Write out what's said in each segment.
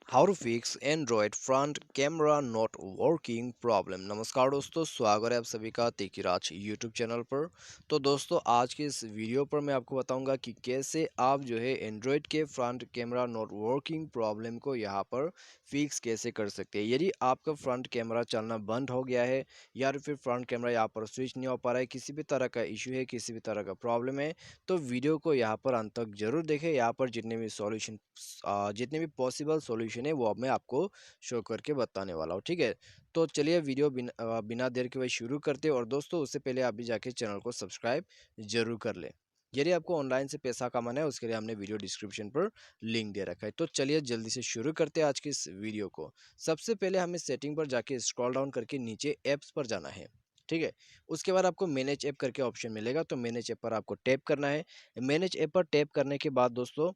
How to fix Android front camera not working problem. नमस्कार दोस्तों, स्वागत है आप सभी का तेकीराज यूट्यूब चैनल पर। तो दोस्तों, आज के इस वीडियो पर मैं आपको बताऊंगा कि कैसे आप जो है एंड्रॉयड के front camera not working problem को यहां पर फिक्स कैसे कर सकते हैं। यदि आपका फ्रंट कैमरा चलना बंद हो गया है या फिर फ्रंट कैमरा यहाँ पर स्विच नहीं हो पा रहा है, किसी भी तरह का इशू है, किसी भी तरह का प्रॉब्लम है, तो वीडियो को यहाँ पर अंत तक जरूर देखें। यहाँ पर जितने भी पॉसिबल सॉल्यूशन है वो अब मैं आपको शो करके बताने वाला हूँ, ठीक है। तो चलिए वीडियो बिना देर के वही शुरू करते हैं। और दोस्तों, उससे पहले आप भी जाके चैनल को सब्सक्राइब जरूर कर ले। यदि आपको ऑनलाइन से पैसा कमाना है, उसके लिए हमने वीडियो डिस्क्रिप्शन पर लिंक दे रखा है। तो चलिए जल्दी से शुरू करते हैं आज की इस वीडियो को। सबसे पहले हमें सेटिंग पर जाके स्क्रॉल डाउन करके नीचे ऐप्स पर जाना है, ठीक है। उसके बाद आपको मैनेज ऐप करके ऑप्शन मिलेगा, तो मैनेज ऐप पर आपको टैप करना है। मैनेज ऐप पर टैप करने के बाद दोस्तों,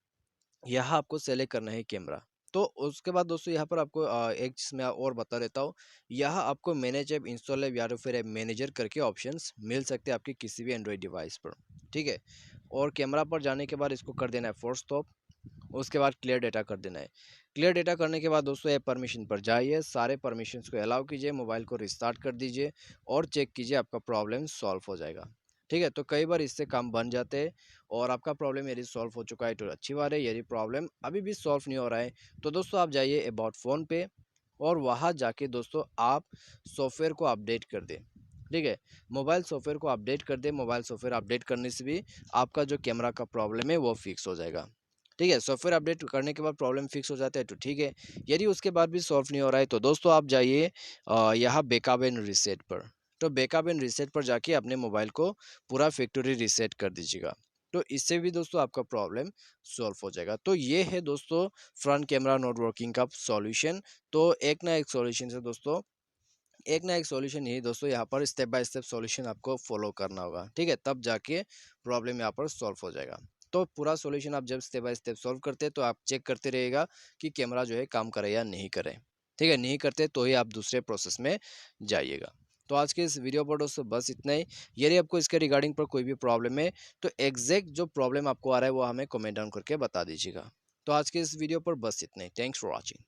यहाँ आपको सेलेक्ट करना है कैमरा। तो उसके बाद दोस्तों, यहाँ पर आपको एक चीज़ मैं और बता देता हूँ। यहाँ आपको मैनेज ऐप, इंस्टॉल ऐप या तो फिर ऐप मैनेजर करके ऑप्शंस मिल सकते हैं आपके किसी भी एंड्रॉइड डिवाइस पर, ठीक है। और कैमरा पर जाने के बाद इसको कर देना है फोर्स स्टॉप। उसके बाद क्लियर डेटा कर देना है। क्लियर डेटा करने के बाद दोस्तों, ऐप परमिशन पर जाइए, सारे परमिशंस को अलाउ कीजिए, मोबाइल को रिस्टार्ट कर दीजिए और चेक कीजिए, आपका प्रॉब्लम सॉल्व हो जाएगा, ठीक है। तो कई बार इससे काम बन जाते हैं। और आपका प्रॉब्लम यदि सॉल्व हो चुका है तो अच्छी बात है। यदि प्रॉब्लम अभी भी सॉल्व नहीं हो रहा है, तो दोस्तों आप जाइए अबाउट फ़ोन पे और वहाँ जाके दोस्तों आप सॉफ्टवेयर को अपडेट कर दें, ठीक है। मोबाइल सॉफ्टवेयर को अपडेट कर दें। मोबाइल सॉफ्टवेयर अपडेट करने से भी आपका जो कैमरा का प्रॉब्लम है वो फिक्स हो जाएगा, ठीक है। सॉफ्टवेयर अपडेट करने के बाद प्रॉब्लम फिक्स हो जाता है तो ठीक है। यदि उसके बाद भी सॉल्व नहीं हो रहा है, तो दोस्तों आप जाइए यहाँ बैकअप एंड रीसेट पर। तो बैकअप एंड रीसेट पर जाके अपने मोबाइल को पूरा फैक्ट्री रीसेट कर दीजिएगा। तो इससे भी दोस्तों आपका प्रॉब्लम सॉल्व हो जाएगा। तो ये है दोस्तों फ्रंट कैमरा नॉट वर्किंग का सॉल्यूशन। तो एक ना एक सॉल्यूशन से दोस्तों, एक ना एक सॉल्यूशन यही दोस्तों, यहाँ पर स्टेप बाय स्टेप सॉल्यूशन आपको फॉलो करना होगा, ठीक है। तब जाके प्रॉब्लम यहाँ पर सॉल्व हो जाएगा। तो पूरा सॉल्यूशन आप जब स्टेप बाय स्टेप सॉल्व करते हैं, तो आप चेक करते रहिएगा कि कैमरा जो है काम करे या नहीं करे, ठीक है। नहीं करते तो ही आप दूसरे प्रोसेस में जाइएगा। तो आज के इस वीडियो पर दोस्तों बस इतना ही। यदि आपको इसके रिगार्डिंग पर कोई भी प्रॉब्लम है, तो एग्जैक्ट जो प्रॉब्लम आपको आ रहा है वो हमें कमेंट डाउन करके बता दीजिएगा। तो आज के इस वीडियो पर बस इतना ही। Thanks for watching.